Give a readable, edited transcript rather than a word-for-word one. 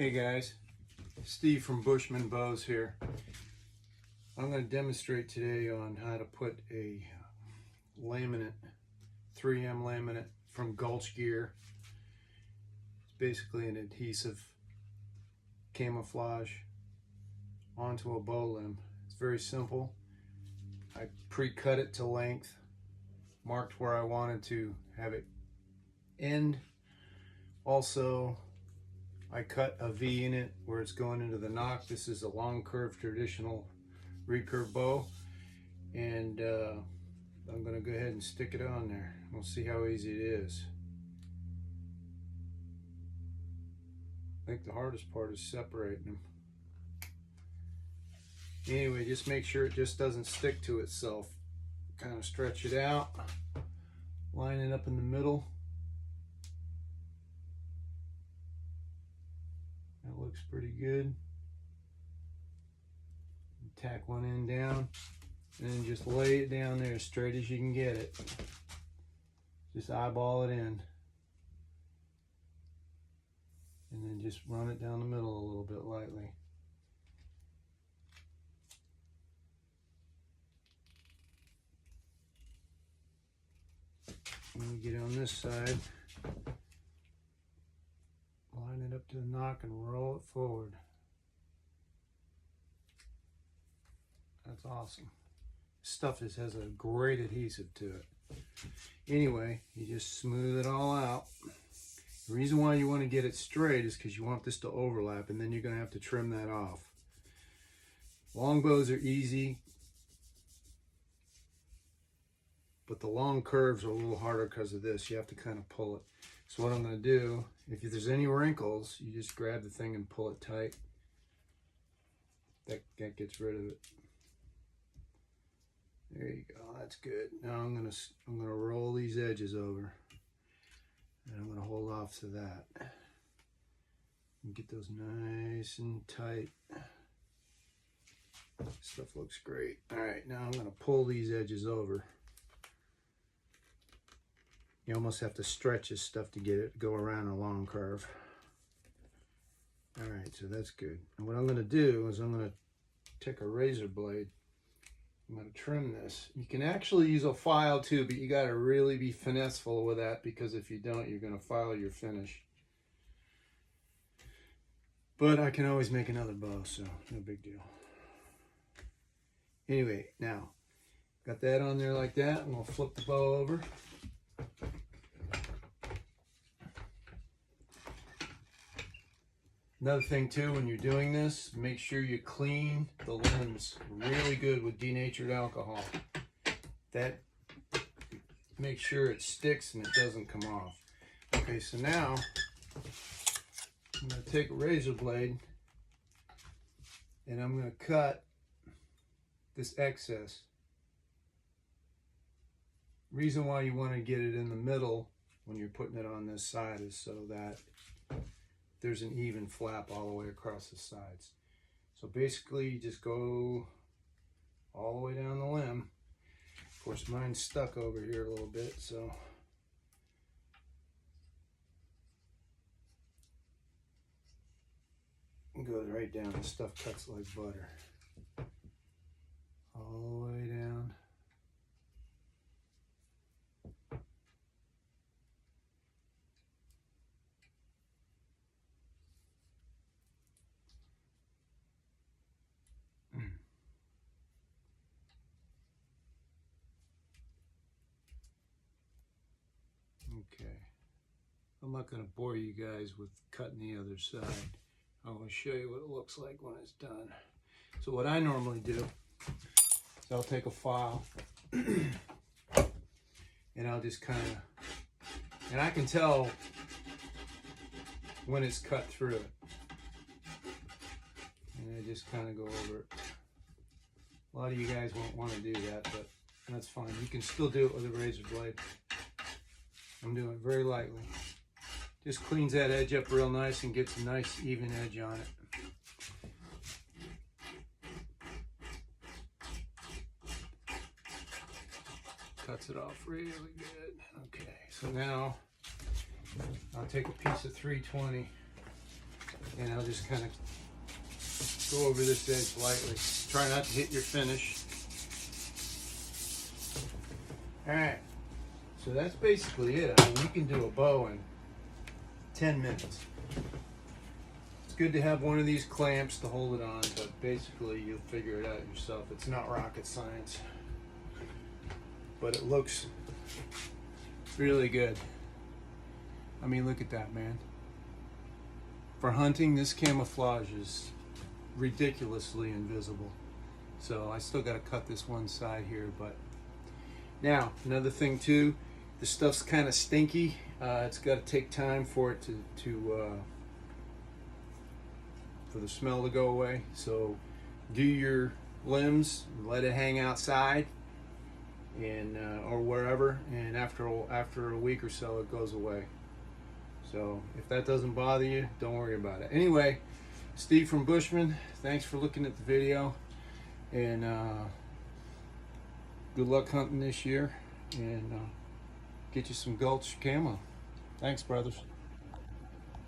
Hey guys, Steve from Bushmen Bows here. I'm going to demonstrate today on how to put a laminate, 3M laminate from Gulchgear. It's basically an adhesive camouflage onto a bow limb. It's very simple. I pre-cut it to length, marked where I wanted to have it end. Also, I cut a V in it where it's going into the nock. This is a long curved traditional recurve bow, and I'm going to go ahead and stick it on there. We'll see how easy it is. I think the hardest part is separating them. Anyway, just make sure it just doesn't stick to itself. Kind of stretch it out, line it up in the middle. That looks pretty good. Tack one end down, and then just lay it down there as straight as you can get it. Just eyeball it in. And then just run it down the middle a little bit lightly. When we get on this side, line it up to the nock and roll it forward. That's awesome. Stuff has a great adhesive to it. Anyway, you just smooth it all out. The reason why you want to get it straight is because you want this to overlap, and then you're going to have to trim that off. Long bows are easy, but the long curves are a little harder because of this. You have to kind of pull it. So what I'm going to do, if there's any wrinkles, you just grab the thing and pull it tight. That gets rid of it. There you go. That's good. Now I'm gonna roll these edges over, and I'm gonna hold off to that and get those nice and tight. Stuff looks great. All right, now I'm gonna pull these edges over. You almost have to stretch this stuff to get it to go around a long curve. All right, so that's good. And what I'm gonna do is I'm gonna take a razor blade. I'm going to trim this. You can actually use a file too, but you got to really be finesseful with that, because if you don't, you're going to file your finish. But I can always make another bow, so no big deal. Anyway, now, got that on there like that, and we'll flip the bow over. Another thing too, when you're doing this, make sure you clean the limbs really good with denatured alcohol. That makes sure it sticks and it doesn't come off. Okay, so now I'm going to take a razor blade and I'm going to cut this excess. Reason why you want to get it in the middle when you're putting it on this side is so that there's an even flap all the way across the sides. So basically you just go all the way down the limb. Of course mine's stuck over here a little bit, so it goes right down. The stuff cuts like butter. All the way down. Okay, I'm not going to bore you guys with cutting the other side. I will show you what it looks like when it's done. So what I normally do is I'll take a file and I'll just kind of, and I can tell when it's cut through it. And I just kind of go over it. A lot of you guys won't want to do that, but that's fine. You can still do it with a razor blade. I'm doing it very lightly. Just cleans that edge up real nice and gets a nice even edge on it. Cuts it off really good. Okay, so now I'll take a piece of 320 and I'll just kind of go over this edge lightly. Try not to hit your finish. All right, so that's basically it. I mean, you can do a bow in 10 minutes. It's good to have one of these clamps to hold it on, but basically you'll figure it out yourself. It's not rocket science, but it looks really good. I mean, look at that, man. For hunting, this camouflage is ridiculously invisible. So I still got to cut this one side here, but now another thing too, the stuff's kind of stinky. It's got to take time for it for the smell to go away. So do your limbs, let it hang outside, and or wherever, and after a week or so it goes away. So if that doesn't bother you, don't worry about it. Anyway, Steve from Bushmen, thanks for looking at the video, and good luck hunting this year, and get you some Gulch camo. Thanks, brothers.